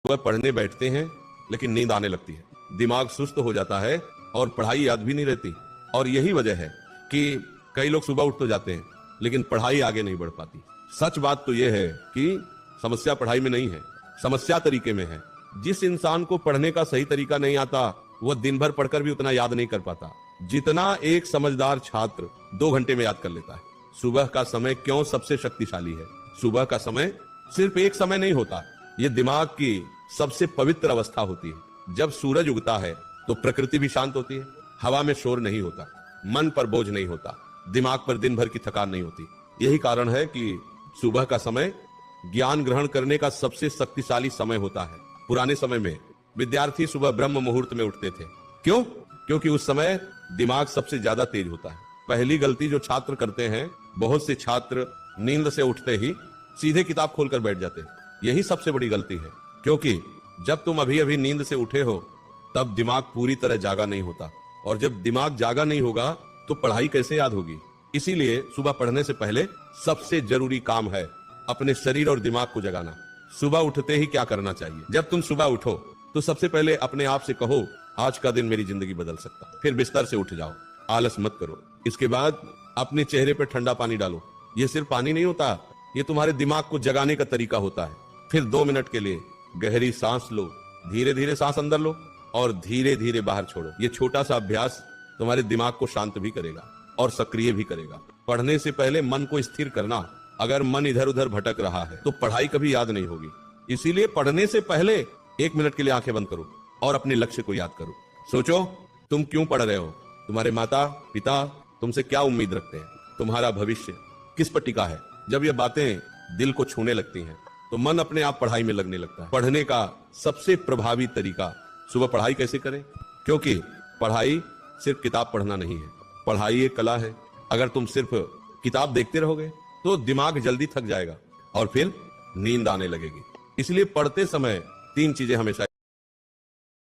वह पढ़ने बैठते हैं लेकिन नींद आने लगती है, दिमाग सुस्त हो जाता है और पढ़ाई याद भी नहीं रहती। और यही वजह है कि कई लोग सुबह उठ तो जाते हैं लेकिन पढ़ाई आगे नहीं बढ़ पाती। सच बात तो यह है कि समस्या पढ़ाई में नहीं है, समस्या तरीके में है। जिस इंसान को पढ़ने का सही तरीका नहीं आता वह दिन भर पढ़कर भी उतना याद नहीं कर पाता जितना एक समझदार छात्र 2 घंटे में याद कर लेता है। सुबह का समय क्यों सबसे शक्तिशाली है? सुबह का समय सिर्फ एक समय नहीं होता, ये दिमाग की सबसे पवित्र अवस्था होती है। जब सूरज उगता है तो प्रकृति भी शांत होती है, हवा में शोर नहीं होता, मन पर बोझ नहीं होता, दिमाग पर दिन भर की थकान नहीं होती। यही कारण है कि सुबह का समय ज्ञान ग्रहण करने का सबसे शक्तिशाली समय होता है। पुराने समय में विद्यार्थी सुबह ब्रह्म मुहूर्त में उठते थे। क्यों? क्योंकि उस समय दिमाग सबसे ज्यादा तेज होता है। पहली गलती जो छात्र करते हैं, बहुत से छात्र नींद से उठते ही सीधे किताब खोलकर बैठ जाते हैं। यही सबसे बड़ी गलती है, क्योंकि जब तुम अभी अभी नींद से उठे हो तब दिमाग पूरी तरह जागा नहीं होता, और जब दिमाग जागा नहीं होगा तो पढ़ाई कैसे याद होगी? इसीलिए सुबह पढ़ने से पहले सबसे जरूरी काम है अपने शरीर और दिमाग को जगाना। सुबह उठते ही क्या करना चाहिए? जब तुम सुबह उठो तो सबसे पहले अपने आप से कहो, आज का दिन मेरी जिंदगी बदल सकता है। फिर बिस्तर से उठ जाओ, आलस मत करो। इसके बाद अपने चेहरे पर ठंडा पानी डालो। ये सिर्फ पानी नहीं होता, ये तुम्हारे दिमाग को जगाने का तरीका होता है। फिर 2 मिनट के लिए गहरी सांस लो, धीरे धीरे सांस अंदर लो और धीरे धीरे बाहर छोड़ो। ये छोटा सा अभ्यास तुम्हारे दिमाग को शांत भी करेगा और सक्रिय भी करेगा। पढ़ने से पहले मन को स्थिर करना। अगर मन इधर उधर भटक रहा है तो पढ़ाई कभी याद नहीं होगी। इसीलिए पढ़ने से पहले 1 मिनट के लिए आंखें बंद करो और अपने लक्ष्य को याद करो। सोचो तुम क्यों पढ़ रहे हो, तुम्हारे माता पिता तुमसे क्या उम्मीद रखते हैं, तुम्हारा भविष्य किस पर टिका है। जब ये बातें दिल को छूने लगती हैं तो मन अपने आप पढ़ाई में लगने लगता है। पढ़ने का सबसे प्रभावी तरीका, सुबह पढ़ाई कैसे करें? क्योंकि पढ़ाई सिर्फ किताब पढ़ना नहीं है, पढ़ाई एक कला है। अगर तुम सिर्फ किताब देखते रहोगे तो दिमाग जल्दी थक जाएगा और फिर नींद आने लगेगी। इसलिए पढ़ते समय 3 चीजें हमेशा